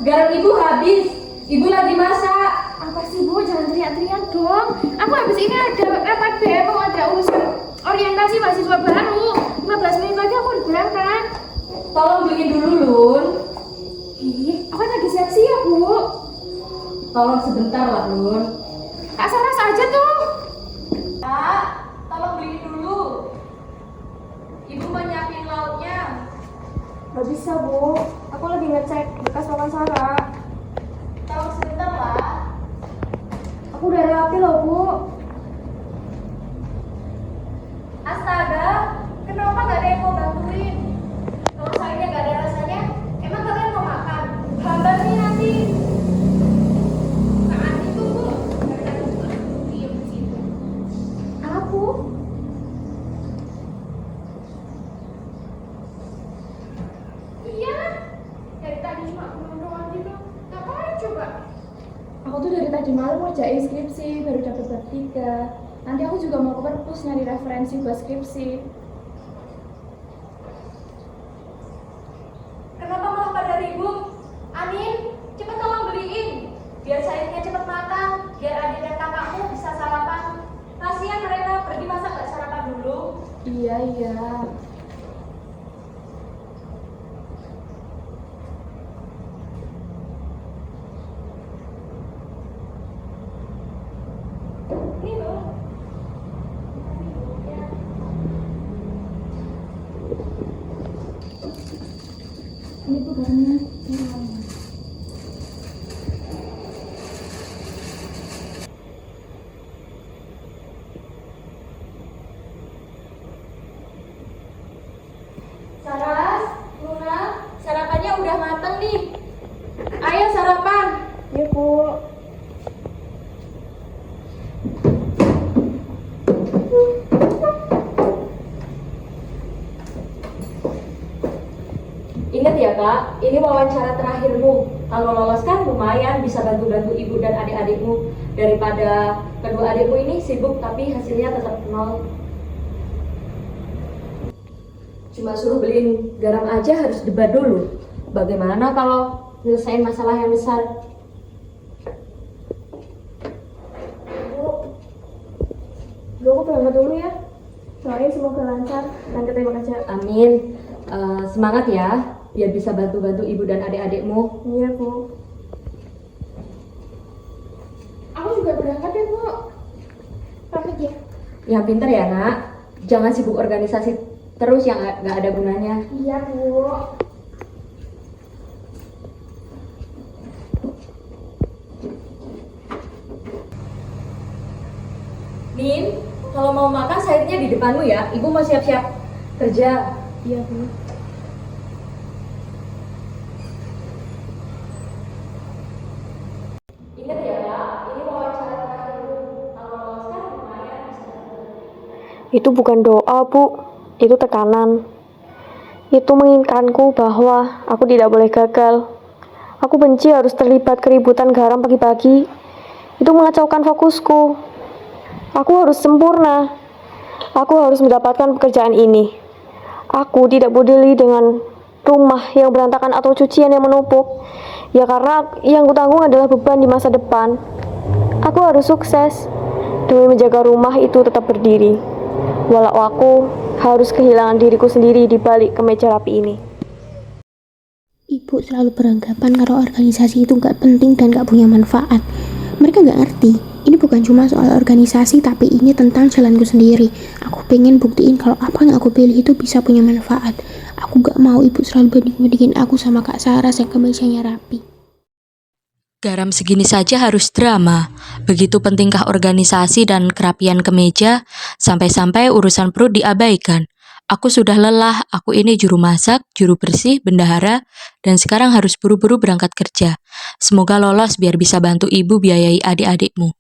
garam ibu habis. Ibu lagi masak. Apa sih Bu, jangan teriak-teriak dong. Aku habis ini ada rapat BM, ada urusan orientasi mahasiswa baru. 15 menit lagi aku udah berangkat. Tolong beliin dulu, Lun. Ih, aku lagi siap-siap Bu. Tolong sebentar lah, Lun. Kak Saras aja tuh. Kak, tolong beliin dulu. Ibu mau nyiapin lauknya. Gak bisa Bu, aku lagi ngecek bekas makan Sarah. Tolong sebentar lah. Aku udah rapi loh Bu. Astaga, kenapa gak ada yang mau bantuin? Kalau sayurnya gak ada rasanya, emang kalian mau makan? Hambar nih nanti. Kak Andi tuh Bu, diem di situ. Aku? Iya, dari tadi cuma ngomong doang gitu. Ngapain coba? Aku tuh dari tadi malam ngerjain skripsi, baru dapat bab 3. Nanti aku juga mau ke perpus nyari referensi buat skripsi. Kenapa malah pada ribut? Anin, cepet tolong beliin. Biar sayurnya cepet matang, biar adik dan kakakmu bisa sarapan. Kasihan mereka pergi masa gak sarapan dulu. Iya. Ini loh. Ini tuh garamnya. Saras, Luna, sarapannya udah mateng nih. Ayo sarapan. Iya Bu. Ingat ya kak, ini wawancara terakhirmu. Kalau lolos kan lumayan bisa bantu-bantu ibu dan adik-adikmu. Daripada kedua adikmu ini sibuk tapi hasilnya tetap nol. Cuma suruh beliin garam aja harus debat dulu. Bagaimana kalau nyelesain masalah yang besar? Bu, aku berangkat dulu ya. Doain semoga lancar dan keterima kerja. Amin. Semangat ya, biar bisa bantu-bantu ibu dan adik-adikmu. Iya Bu. Aku juga berangkat ya Bu. Pamit ya. Yang pinter ya nak, jangan sibuk organisasi terus yang gak ada gunanya. Iya Bu. Nin, kalau mau makan sayurnya di depanmu ya. Ibu mau siap-siap kerja. Iya Bu. Ingat ya kak, ini wawancara terakhirmu. Kalau lolos kan lumayan bisa. Itu bukan doa, Bu. Itu tekanan. Itu menginginkanku bahwa aku tidak boleh gagal. Aku benci harus terlibat keributan garam pagi-pagi. Itu mengacaukan fokusku. Aku harus sempurna. Aku harus mendapatkan pekerjaan ini. Aku tidak peduli dengan rumah yang berantakan atau cucian yang menumpuk. Ya karena yang kutanggung adalah beban di masa depan. Aku harus sukses demi menjaga rumah itu tetap berdiri. Walau aku harus kehilangan diriku sendiri di balik kemeja rapi ini. Ibu selalu beranggapan kalau organisasi itu nggak penting dan nggak punya manfaat. Mereka nggak ngerti, ini bukan cuma soal organisasi, tapi ini tentang jalanku sendiri. Aku pengen buktiin kalau apa yang aku pilih itu bisa punya manfaat. Aku nggak mau ibu selalu banding-bandingin aku sama Kak Saras yang kemejanya rapi. Garam segini saja harus drama. Begitu pentingkah organisasi dan kerapian kemeja, sampai-sampai urusan perut diabaikan. Aku sudah lelah, aku ini juru masak, juru bersih, bendahara, dan sekarang harus buru-buru berangkat kerja. Semoga lolos biar bisa bantu ibu biayai adik-adikmu.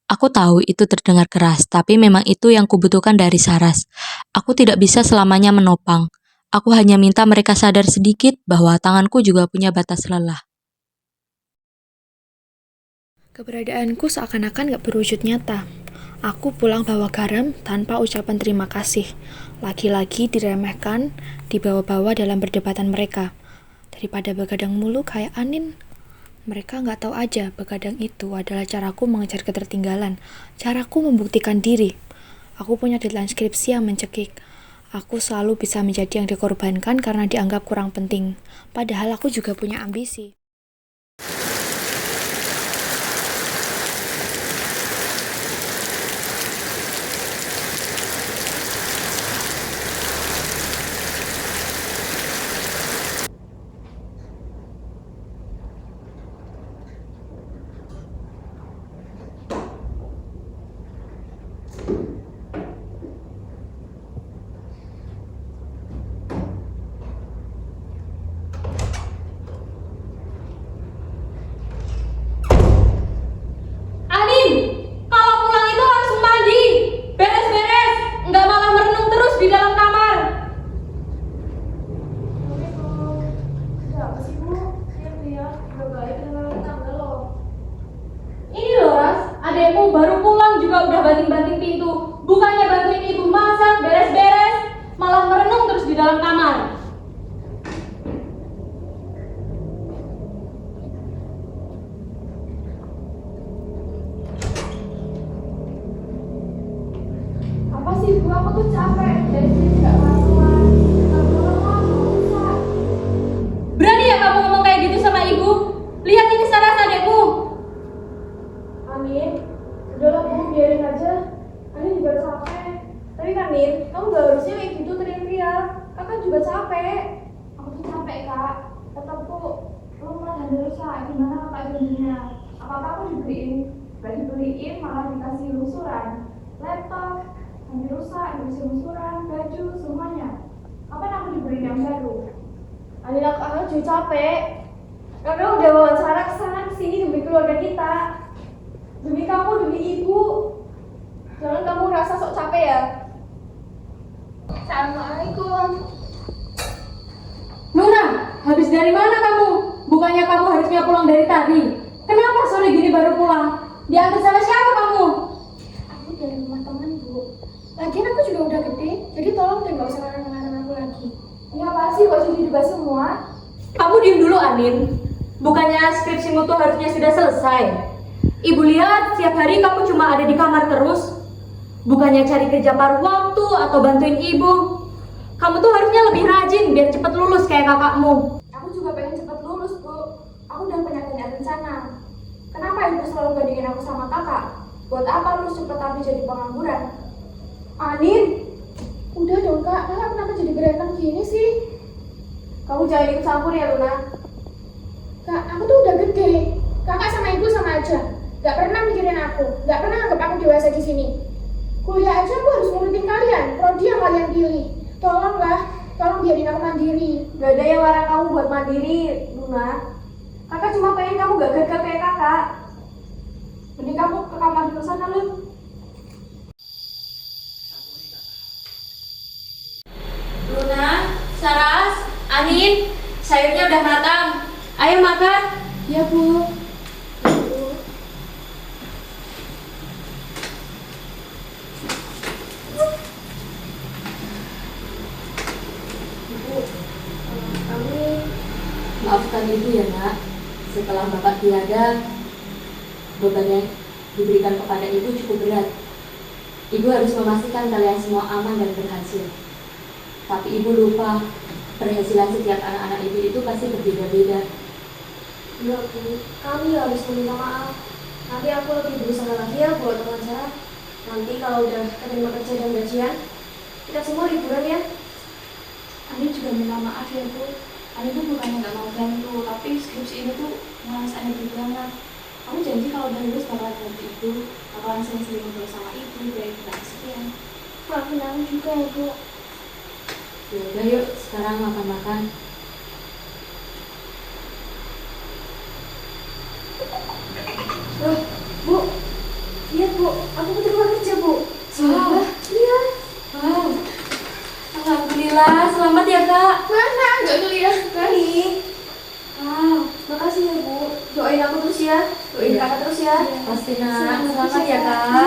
Aku tahu itu terdengar keras, tapi memang itu yang kubutuhkan dari Saras. Aku tidak bisa selamanya menopang. Aku hanya minta mereka sadar sedikit bahwa tanganku juga punya batas lelah. Keberadaanku seakan-akan gak berwujud nyata. Aku pulang bawa garam tanpa ucapan terima kasih. Lagi-lagi diremehkan, dibawa-bawa dalam perdebatan mereka. Daripada begadang mulu kayak Anin, Mereka nggak tahu aja begadang itu adalah caraku mengejar ketertinggalan, caraku membuktikan diri. Aku punya deadline skripsi yang mencekik. Aku selalu bisa menjadi yang dikorbankan karena dianggap kurang penting. Padahal aku juga punya ambisi. Anin, kalau pulang itu langsung mandi. Beres-beres, nggak malah merenung terus di dalam kamar. Ada apa sih Bu? Ya, udah balik dengan tangga loh. Ini loh Ras, adekmu baru pulang juga udah banting-banting pintu. Bukannya bantuin ibu masak, beres-beres, malah merenung terus di dalam kamar. Apa sih Bu? Aku tuh capek. Dari sini nggak karuan. Nggak pulang rusak. Berani ya kamu ngomong kayak gitu sama ibu? Lihat ini Saras adekmu. Amin, udahlah Bu, biarin aja. Amin juga capek. Tapi kan Min, kamu gak harusnya kayak gitu teriak-teriak. Kakak juga capek. Aku tuh capek Kak. Tetap Bu, rumah dan rusak. Gimana kakak jadinya? Apa-apa aku dibeliin, gak dibeliin malah dikasih lusuran. Laptop, yang rusak, dikasih lusuran, baju, semuanya. Kapan aku dibeliin yang baru? Amin, aku juga capek. Karena udah wawancara kesana kesini demi keluarga kita. Demi kamu, demi ibu. Jangan kamu rasa sok capek ya. Assalamualaikum. Luna, habis dari mana kamu? Bukannya kamu harusnya pulang dari tadi. Kenapa sore gini baru pulang? Diantar sama siapa kamu? Aku dari rumah teman Bu. Lagian aku juga udah gede, jadi tolong deh gak usah ngarang-ngarang aku lagi. Ya pasti kok jadi dibahas semua. Kamu diem dulu Anin. Bukannya skripsimu tuh harusnya sudah selesai. Ibu lihat setiap hari kamu cuma ada di kamar terus. Bukannya cari kerja paruh waktu atau bantuin ibu. Kamu tuh harusnya lebih rajin biar cepet lulus kayak kakakmu. Aku juga pengen cepet lulus Bu. Aku udah punya rencana. Kenapa ibu selalu bandingin aku sama kakak? Buat apa lulus cepet tapi jadi pengangguran? Anin, udah dong Kak. Kakak kenapa jadi berantem gini sih? Kamu jangan ikut campur ya Luna. Kak, aku tuh udah gede. Kakak sama ibu sama aja. Gak pernah mikirin aku. Gak pernah anggap aku dewasa di sini. Kuliah aja aku harus nurutin kalian. Prodi yang kalian pilih. Tolonglah, tolong biarin aku mandiri. Gak ada yang larang kamu buat mandiri, Luna. Kakak cuma pengen kamu gak gagal kayak kakak. Mending kamu ke kamar dulu sana, Lun. Luna, Saras, Anin, sayurnya udah matang. Ayo makan. Ya, Bu. Maafkan ibu ya nak, setelah bapak tiada, beban yang diberikan kepada ibu cukup berat. Ibu harus memastikan kalian semua aman dan berhasil. Tapi ibu lupa, penghasilan setiap anak-anak ibu itu pasti berbeda-beda. Enggak, Bu. Kami harus meminta maaf. Nanti aku lebih berusaha lagi ya buat wawancara. Nanti kalau udah keterima kerja dan gajian, kita semua liburan ya. Andi juga minta maaf ya Bu. Andi tuh bukannya nggak mau bantu, tapi skripsi ini tuh malas Andi banget. Kamu janji kalau udah lulus bakalan bantu ibu, bakalan sering-sering ngobrol sama ibu biar tidak kesepian. Maafin aku juga ya Bu. Ya udah yuk, sekarang makan-makan. Loh, Bu. Lihat Bu, aku keterima kerja Bu. Wah. Iya. Wow. Alhamdulillah, selamat ya kak. Mana? Nggak kuliah. Balik. Wow. Makasih ya Bu. Doain aku terus ya. Doain kakak terus ya. Pasti nak, selamat ya kak.